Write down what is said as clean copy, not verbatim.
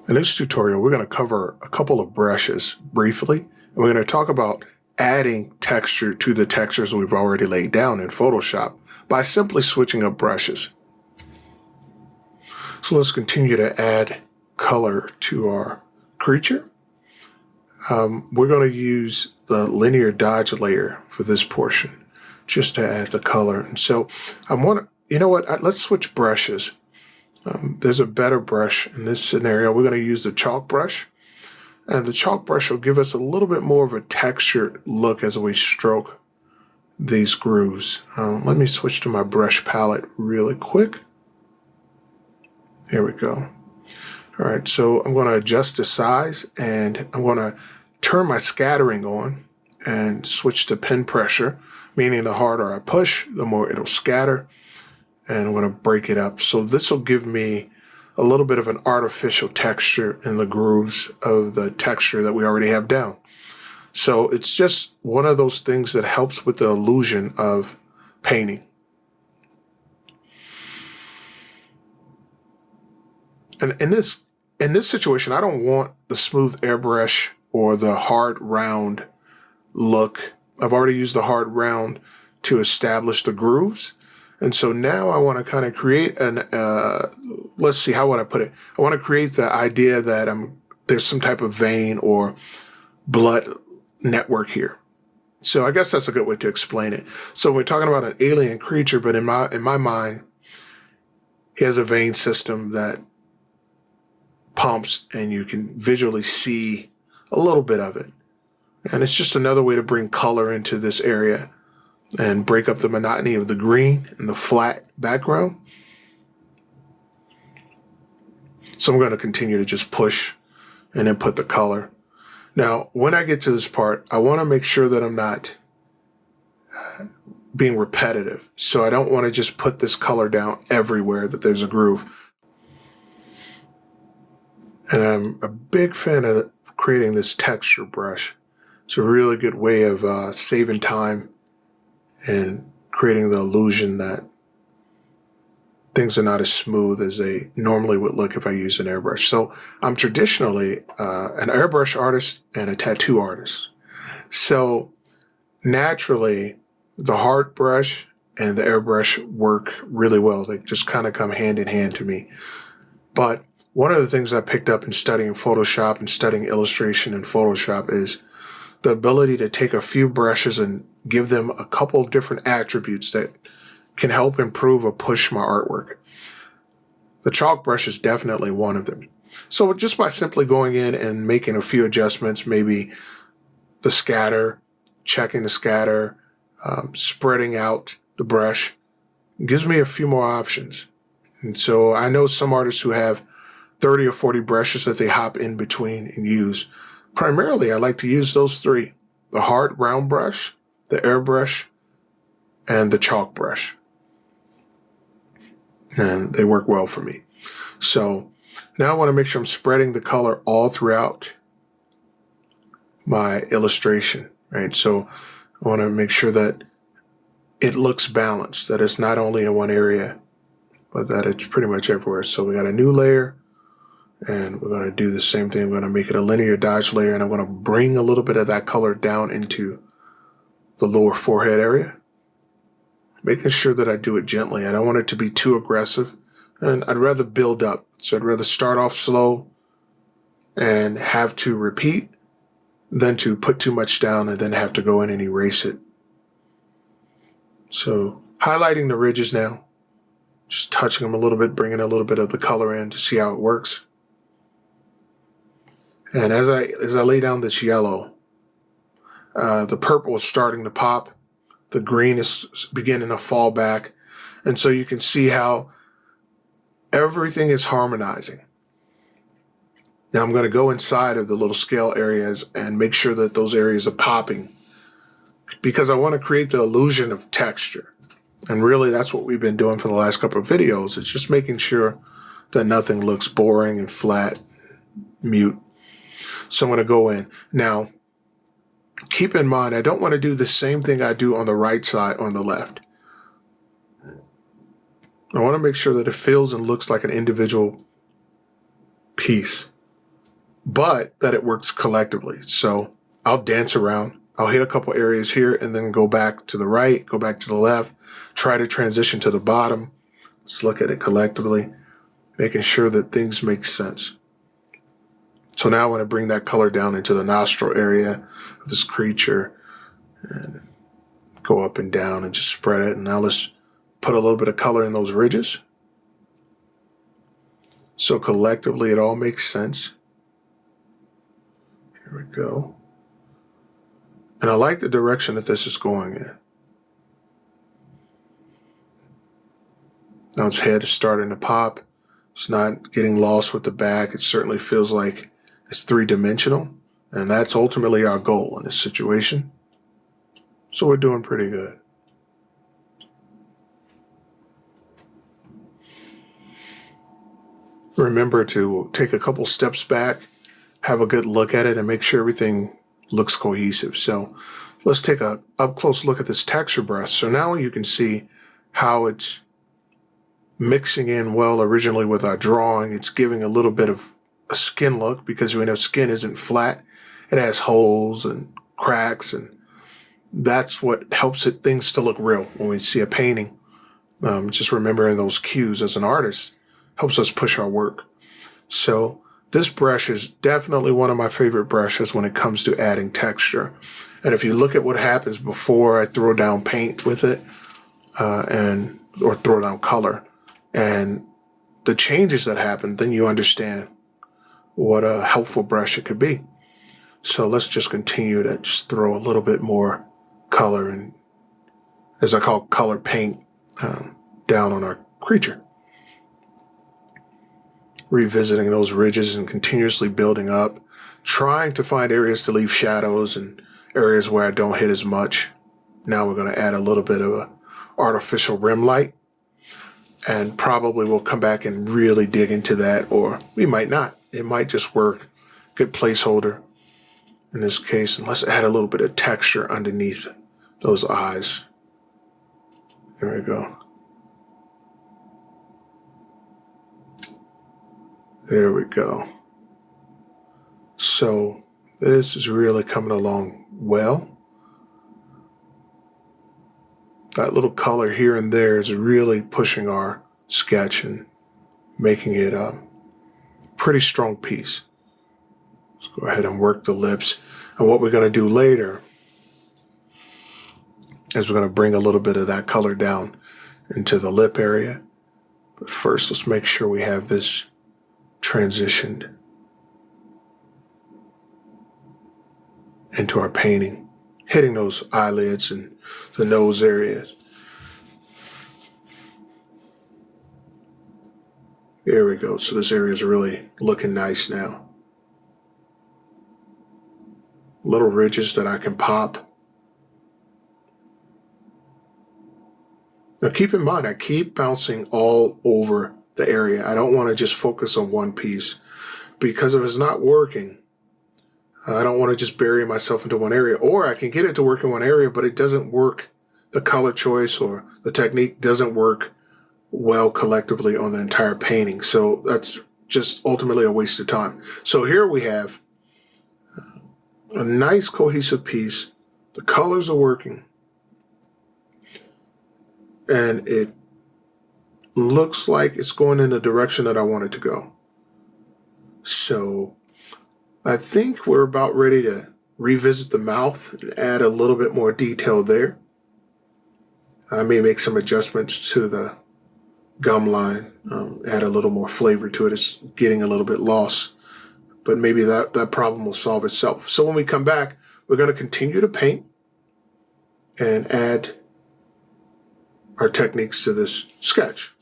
In this tutorial, we're going to cover a couple of brushes briefly, and we're going to talk about adding texture to the textures we've already laid down in Photoshop by simply switching up brushes. So let's continue to add color to our creature. We're going to use the linear dodge layer for this portion just to add the color. And so let's switch brushes. There's a better brush in this scenario. We're going to use the chalk brush, and the chalk brush will give us a little bit more of a textured look as we stroke these grooves. Let me switch to my brush palette really quick. There we go. All right, so I'm going to adjust the size, and I'm going to turn my scattering on and switch to pin pressure, meaning the harder I push, the more it'll scatter. And I'm going to break it up. So this will give me a little bit of an artificial texture in the grooves of the texture that we already have down. So it's just one of those things that helps with the illusion of painting. And in this situation, I don't want the smooth airbrush or the hard round look. I've already used the hard round to establish the grooves. And so now I want to kind of create let's see, how would I put it? I want to create the idea that there's some type of vein or blood network here. So I guess that's a good way to explain it. So we're talking about an alien creature, but in my mind, he has a vein system that pumps, and you can visually see a little bit of it. And it's just another way to bring color into this area and break up the monotony of the green and the flat background. So I'm going to continue to just push and then put the color. Now, when I get to this part, I want to make sure that I'm not being repetitive. So I don't want to just put this color down everywhere that there's a groove. And I'm a big fan of creating this texture brush. It's a really good way of saving time and creating the illusion that things are not as smooth as they normally would look if I use an airbrush. So I'm traditionally an airbrush artist and a tattoo artist. So naturally, the hard brush and the airbrush work really well. They just kind of come hand in hand to me. But one of the things I picked up in studying Photoshop and studying illustration in Photoshop is the ability to take a few brushes and give them a couple different attributes that can help improve or push my artwork. The chalk brush is definitely one of them. So just by simply going in and making a few adjustments, maybe the scatter, checking the scatter, spreading out the brush, gives me a few more options. And so I know some artists who have 30 or 40 brushes that they hop in between and use. Primarily, I like to use those three: the hard round brush, the airbrush, and the chalk brush. And they work well for me. So now I want to make sure I'm spreading the color all throughout my illustration, right? So I want to make sure that it looks balanced, that it's not only in one area, but that it's pretty much everywhere. So we got a new layer, and we're going to do the same thing. I'm going to make it a linear dodge layer, and I'm going to bring a little bit of that color down into the lower forehead area, making sure that I do it gently. I don't want it to be too aggressive, and I'd rather build up. So I'd rather start off slow and have to repeat than to put too much down and then have to go in and erase it. So highlighting the ridges now, just touching them a little bit, bringing a little bit of the color in to see how it works. And as I lay down this yellow, the purple is starting to pop. The green is beginning to fall back. And so you can see how everything is harmonizing. Now I'm going to go inside of the little scale areas and make sure that those areas are popping, because I want to create the illusion of texture. And really that's what we've been doing for the last couple of videos. It's just making sure that nothing looks boring and flat, mute. So I'm going to go in. Now, keep in mind, I don't want to do the same thing I do on the right side on the left. I want to make sure that it feels and looks like an individual piece. but that it works collectively. So I'll dance around. I'll hit a couple areas here and then go back to the right, go back to the left, try to transition to the bottom. Let's look at it collectively, making sure that things make sense. So now I want to bring that color down into the nostril area of this creature and go up and down and just spread it. And now let's put a little bit of color in those ridges. So collectively, it all makes sense. Here we go. And I like the direction that this is going in. Now its head is starting to pop. It's not getting lost with the back. It certainly feels like it's three-dimensional. And that's ultimately our goal in this situation. So we're doing pretty good. Remember to take a couple steps back, have a good look at it, and make sure everything looks cohesive. So let's take a up close look at this texture brush. So now you can see how it's mixing in well originally with our drawing. It's giving a little bit of a skin look because we know skin isn't flat. It has holes and cracks, and that's what helps things to look real when we see a painting. Just remembering those cues as an artist helps us push our work. So this brush is definitely one of my favorite brushes when it comes to adding texture. And if you look at what happens before I throw down paint with it, or throw down color, and the changes that happen, then you understand what a helpful brush it could be. So let's just continue to just throw a little bit more color, and as I call color paint, down on our creature. Revisiting those ridges and continuously building up, trying to find areas to leave shadows and areas where I don't hit as much. Now we're going to add a little bit of a artificial rim light, and probably we'll come back and really dig into that, or we might not. It might just work. Good placeholder in this case. And let's add a little bit of texture underneath those eyes. There we go. There we go. So this is really coming along well. That little color here and there is really pushing our sketch and making it a pretty strong piece. Let's go ahead and work the lips. And what we're going to do later is we're going to bring a little bit of that color down into the lip area. But first, let's make sure we have this transitioned into our painting, hitting those eyelids and the nose areas. There we go. So this area is really looking nice now. Little ridges that I can pop. Now keep in mind, I keep bouncing all over the area. I don't want to just focus on one piece, because if it's not working, I don't want to just bury myself into one area. Or I can get it to work in one area, but it doesn't work. The color choice or the technique doesn't work well collectively on the entire painting. So that's just ultimately a waste of time. So here we have a nice cohesive piece. The colors are working. And it looks like it's going in the direction that I want it to go. So I think we're about ready to revisit the mouth and add a little bit more detail there. I may make some adjustments to the gum line, add a little more flavor to it. It's getting a little bit lost, but maybe that problem will solve itself. So when we come back, we're going to continue to paint and add our techniques to this sketch.